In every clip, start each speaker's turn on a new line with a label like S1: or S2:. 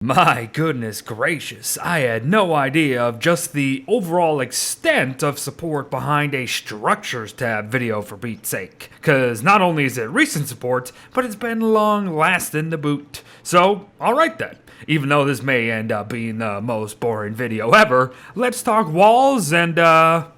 S1: My goodness gracious, I had no idea of just the overall extent of support behind a Structures tab video for Pete's sake. Cause not only is it recent support, but it's been long lasting to boot. So, alright then. Even though this may end up being the most boring video ever, let's talk walls and,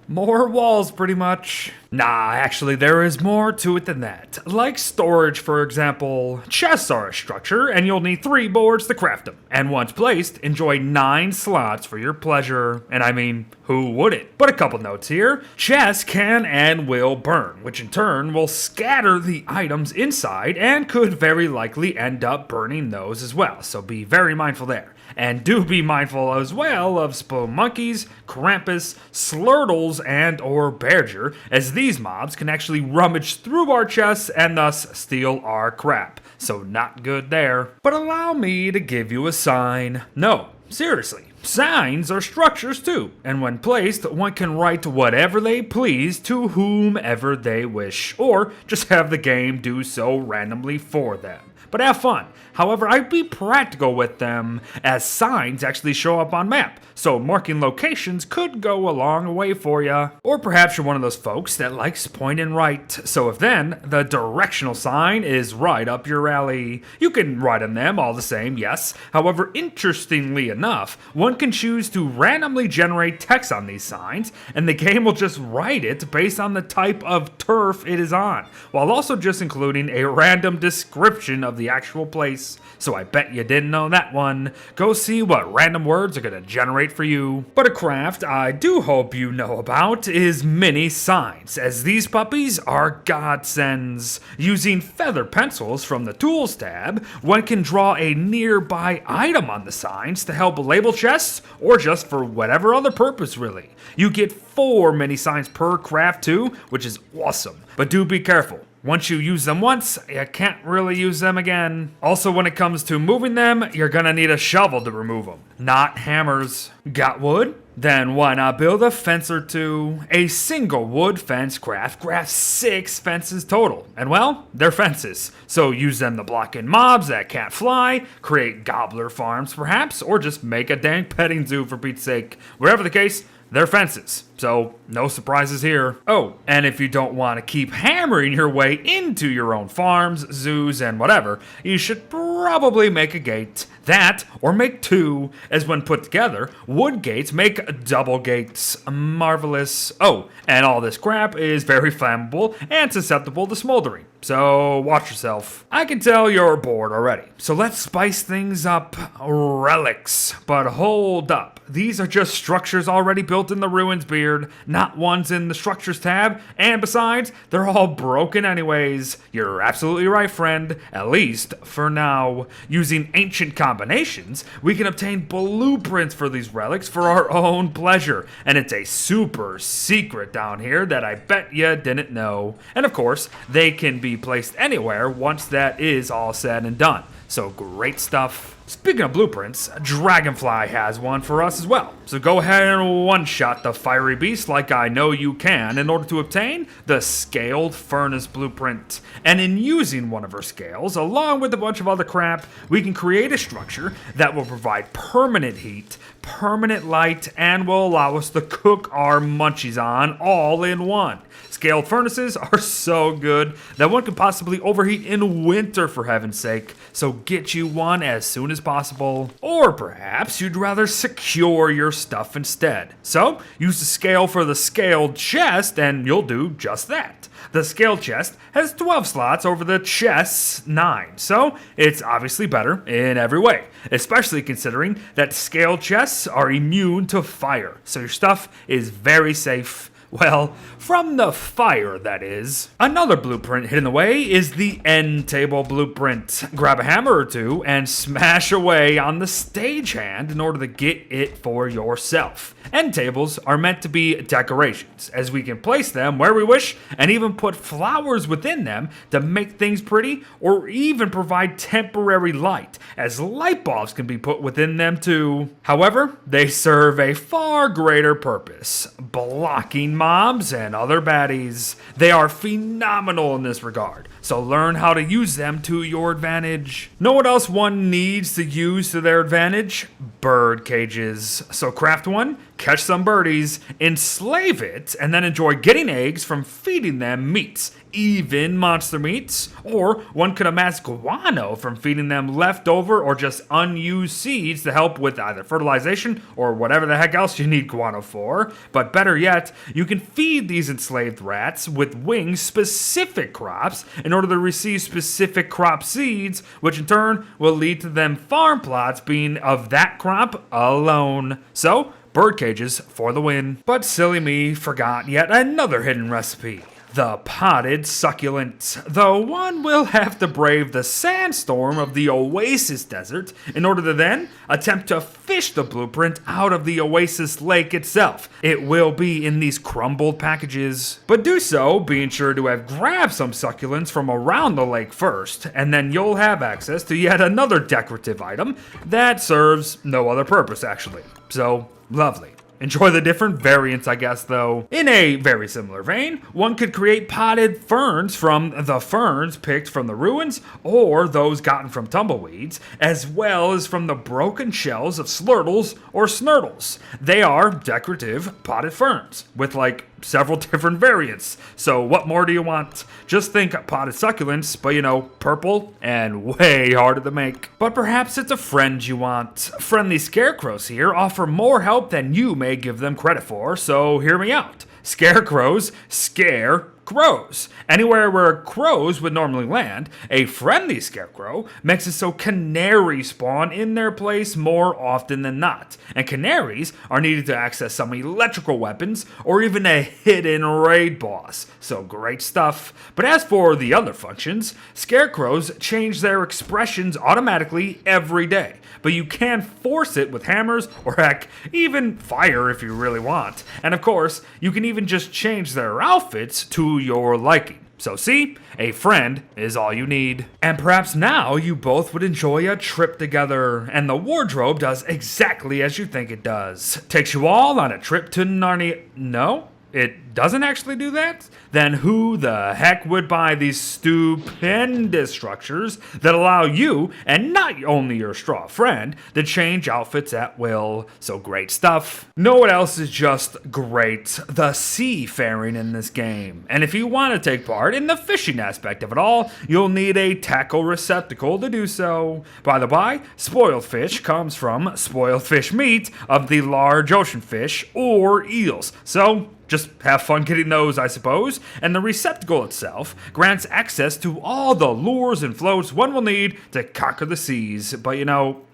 S1: more walls pretty much. Nah, actually there is more to it than that. Like storage, for example, chests are a structure and you'll need 3 boards to craft them. And once placed, enjoy 9 slots for your pleasure. And I mean, who wouldn't? But a couple notes here. Chests can and will burn, which in turn will scatter the items inside and could very likely end up burning those as well. So be very mindful there. And do be mindful as well of Monkeys, Krampus, Slurtles, and or Berger, as these mobs can actually rummage through our chests and thus steal our crap. So not good there. But allow me to give you a sign. No, seriously. Signs are structures too, and when placed, one can write whatever they please to whomever they wish, or just have the game do so randomly for them. But have fun. However, I'd be practical with them, as signs actually show up on map, so marking locations could go a long way for ya. Or perhaps you're one of those folks that likes point and write, so if then, the directional sign is right up your alley. You can write on them all the same, yes. However, interestingly enough, one can choose to randomly generate text on these signs, and the game will just write it based on the type of turf it is on, while also just including a random description of the actual place. So I bet you didn't know that one. Go see what random words are gonna generate for you. But a craft I do hope you know about is mini signs, as these puppies are godsends. Using feather pencils from the Tools tab, one can draw a nearby item on the signs to help label chests, or just for whatever other purpose really. You get 4 mini signs per craft too, which is awesome. But do be careful. Once you use them once, you can't really use them again. Also, when it comes to moving them, you're gonna need a shovel to remove them, not hammers. Got wood? Then why not build a fence or 2? A single wood fence crafts 6 fences total. And well, they're fences. So use them to block in mobs that can't fly, create gobbler farms perhaps, or just make a dang petting zoo for Pete's sake. Wherever the case, they're fences, so no surprises here. Oh, and if you don't want to keep hammering your way into your own farms, zoos, and whatever, you should probably make a gate. That, or make 2, as when put together, wood gates make double gates. Marvelous. Oh, and all this crap is very flammable and susceptible to smoldering, so watch yourself. I can tell you're bored already, so let's spice things up. Relics. But hold up. These are just structures already built in the Ruins beard, not ones in the Structures tab, and besides, they're all broken anyways. You're absolutely right, friend, at least for now. Using ancient combinations, we can obtain blueprints for these relics for our own pleasure, and it's a super secret down here that I bet you didn't know. And of course, they can be placed anywhere once that is all said and done. So great stuff. Speaking of blueprints, Dragonfly has one for us as well. So go ahead and one-shot the fiery beast like I know you can in order to obtain the scaled furnace blueprint. And in using one of her scales, along with a bunch of other crap, we can create a structure that will provide permanent heat, permanent light, and will allow us to cook our munchies on all in one. Scaled furnaces are so good that one could possibly overheat in winter, for heaven's sake, so get you one as soon as possible. Or perhaps you'd rather secure your stuff instead. So use the scale for the scaled chest and you'll do just that. The scaled chest has 12 slots over the chest's 9, so it's obviously better in every way, especially considering that scaled chests are immune to fire, so your stuff is very safe. Well, from the fire, that is. Another blueprint hidden away is the end table blueprint. Grab a hammer or 2 and smash away on the stagehand in order to get it for yourself. End tables are meant to be decorations, as we can place them where we wish and even put flowers within them to make things pretty, or even provide temporary light, as light bulbs can be put within them too. However, they serve a far greater purpose, blocking mobs and other baddies. They are phenomenal in this regard. so learn how to use them to your advantage. Know what else one needs to use to their advantage? Bird cages. So craft one, catch some birdies, enslave it, and then enjoy getting eggs from feeding them meats, even monster meats. Or one could amass guano from feeding them leftover or just unused seeds to help with either fertilization or whatever the heck else you need guano for. But better yet, you can feed these enslaved rats with wings specific crops in order to receive specific crop seeds, which in turn will lead to them farm plots being of that crop alone. So, bird cages for the win. But silly me forgot yet another hidden recipe. The potted succulent. Though one will have to brave the sandstorm of the Oasis Desert in order to then attempt to fish the blueprint out of the Oasis Lake itself. It will be in these crumbled packages. But do so being sure to have grabbed some succulents from around the lake first, and then you'll have access to yet another decorative item that serves no other purpose actually. So, lovely. Enjoy the different variants, I guess, though. In a very similar vein, one could create potted ferns from the ferns picked from the ruins or those gotten from tumbleweeds, as well as from the broken shells of slurtles or snurtles. They are decorative potted ferns with several different variants. So what more do you want? Just think potted succulents, but purple and way harder to make. But perhaps it's a friend you want. Friendly scarecrows here offer more help than you may give them credit for, so hear me out. Scarecrows scare crows. Anywhere where crows would normally land, a friendly scarecrow makes it so canaries spawn in their place more often than not. And canaries are needed to access some electrical weapons or even a hidden raid boss. So great stuff. But as for the other functions, scarecrows change their expressions automatically every day. But you can force it with hammers or heck, even fire if you really want. And of course, you can even just change their outfits to your liking. So see, a friend is all you need. And perhaps now you both would enjoy a trip together, and the wardrobe does exactly as you think it does. Takes you all on a trip to Narnia. No? It doesn't actually do that? Then who the heck would buy these stupendous structures that allow you, and not only your straw friend, to change outfits at will? So great stuff. Know what else is just great? The seafaring in this game. And if you want to take part in the fishing aspect of it all, you'll need a tackle receptacle to do so. By the by, spoiled fish comes from spoiled fish meat of the large ocean fish or eels. So just have fun getting those, I suppose. And the receptacle itself grants access to all the lures and floats one will need to conquer the seas. But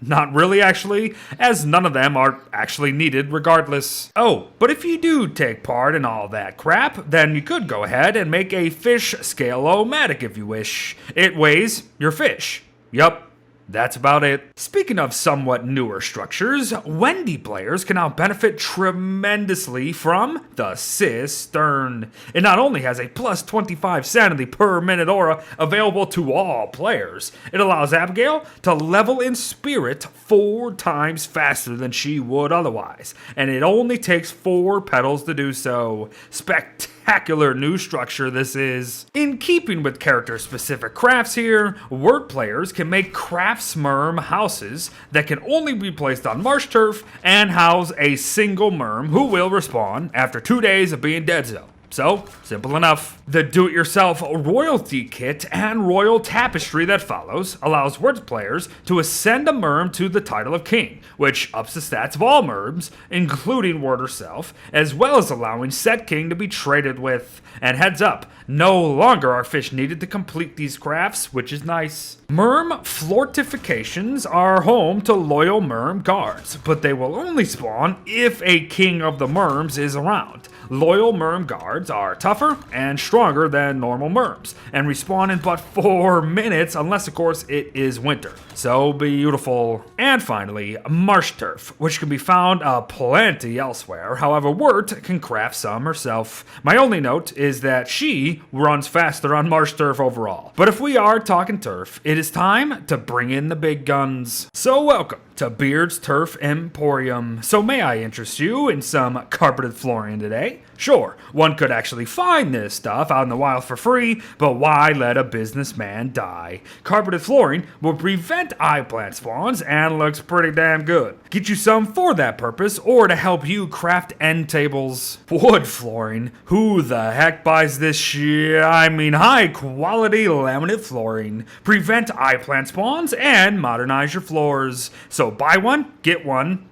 S1: not really actually, as none of them are actually needed regardless. Oh, but if you do take part in all that crap, then you could go ahead and make a fish scale-o-matic if you wish. It weighs your fish. Yup. That's about it. Speaking of somewhat newer structures, Wendy players can now benefit tremendously from the Cistern. It not only has a plus 25 sanity per minute aura available to all players, it allows Abigail to level in spirit 4 times faster than she would otherwise, and it only takes 4 petals to do so. Spectacular new structure this is. In keeping with character-specific crafts here, word players can make craftsmerm houses that can only be placed on marsh turf and house a single merm who will respawn after 2 days of being dead zone. So, simple enough. The do-it-yourself royalty kit and royal tapestry that follows allows word players to ascend a merm to the title of king, which ups the stats of all merms, including word herself, as well as allowing said king to be traded with. And heads up, no longer are fish needed to complete these crafts, which is nice. Merm fortifications are home to loyal merm guards, but they will only spawn if a king of the merms is around. Loyal merm guards are tougher and stronger than normal merms, and respawn in but 4 minutes unless of course it is winter. So beautiful. And finally, marsh turf, which can be found plenty elsewhere. However, Wirt can craft some herself. My only note is that she runs faster on marsh turf overall. But if we are talking turf, it is time to bring in the big guns. So welcome to Beard's Turf Emporium. So may I interest you in some carpeted flooring today? Sure, one could actually find this stuff out in the wild for free, but why let a businessman die? Carpeted flooring will prevent eye plant spawns and looks pretty damn good. Get you some for that purpose or to help you craft end tables. Wood flooring? Who the heck buys this shit? I mean high quality laminate flooring. Prevent eye plant spawns and modernize your floors. So buy one, get one,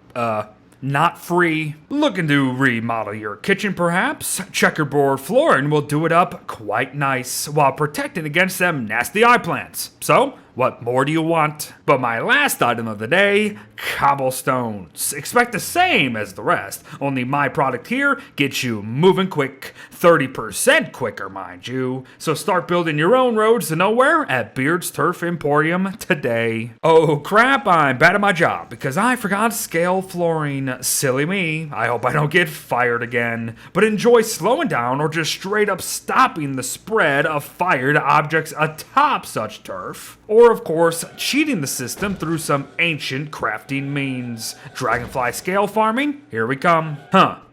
S1: not free. Looking to remodel your kitchen perhaps? Checkerboard flooring will do it up quite nice while protecting against them nasty eye plants. So, what more do you want? But my last item of the day, cobblestones. Expect the same as the rest, only my product here gets you moving quick, 30% quicker mind you. So start building your own roads to nowhere at Beard's Turf Emporium today. Oh crap, I'm bad at my job because I forgot scale flooring. Silly me, I hope I don't get fired again. But enjoy slowing down or just straight up stopping the spread of fired objects atop such turf. Or of course, cheating the system through some ancient crafting means. Dragonfly scale farming? Here we come.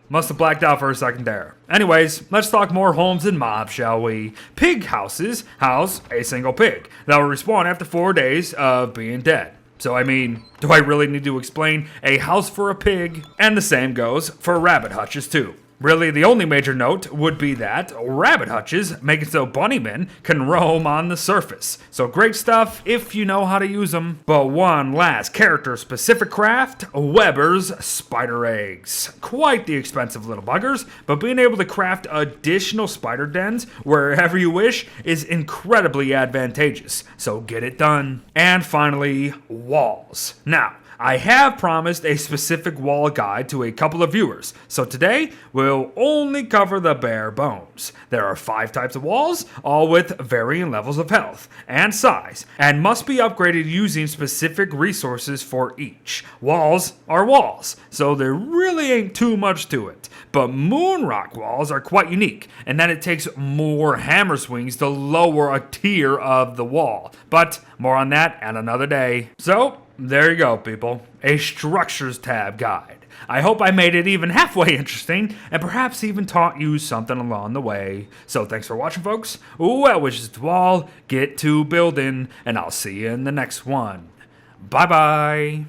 S1: Must have blacked out for a second there. Anyways, let's talk more homes and mobs, shall we? Pig houses house a single pig that will respawn after 4 days of being dead. So I mean, do I really need to explain a house for a pig? And the same goes for rabbit hutches too. Really, the only major note would be that rabbit hutches make it so bunnymen can roam on the surface. So great stuff if you know how to use them. But one last character-specific craft, Weber's spider eggs. Quite the expensive little buggers, but being able to craft additional spider dens wherever you wish is incredibly advantageous. So get it done. And finally, walls. Now, I have promised a specific wall guide to a couple of viewers, so today we'll only cover the bare bones. There are 5 types of walls, all with varying levels of health and size, and must be upgraded using specific resources for each. Walls are walls, so there really ain't too much to it. But moonrock walls are quite unique, in that it takes more hammer swings to lower a tier of the wall. But more on that at another day. So, there you go, people. A structures tab guide. I hope I made it even halfway interesting, and perhaps even taught you something along the way. So thanks for watching, folks. Well wishes to all. Get to building, and I'll see you in the next one. Bye-bye.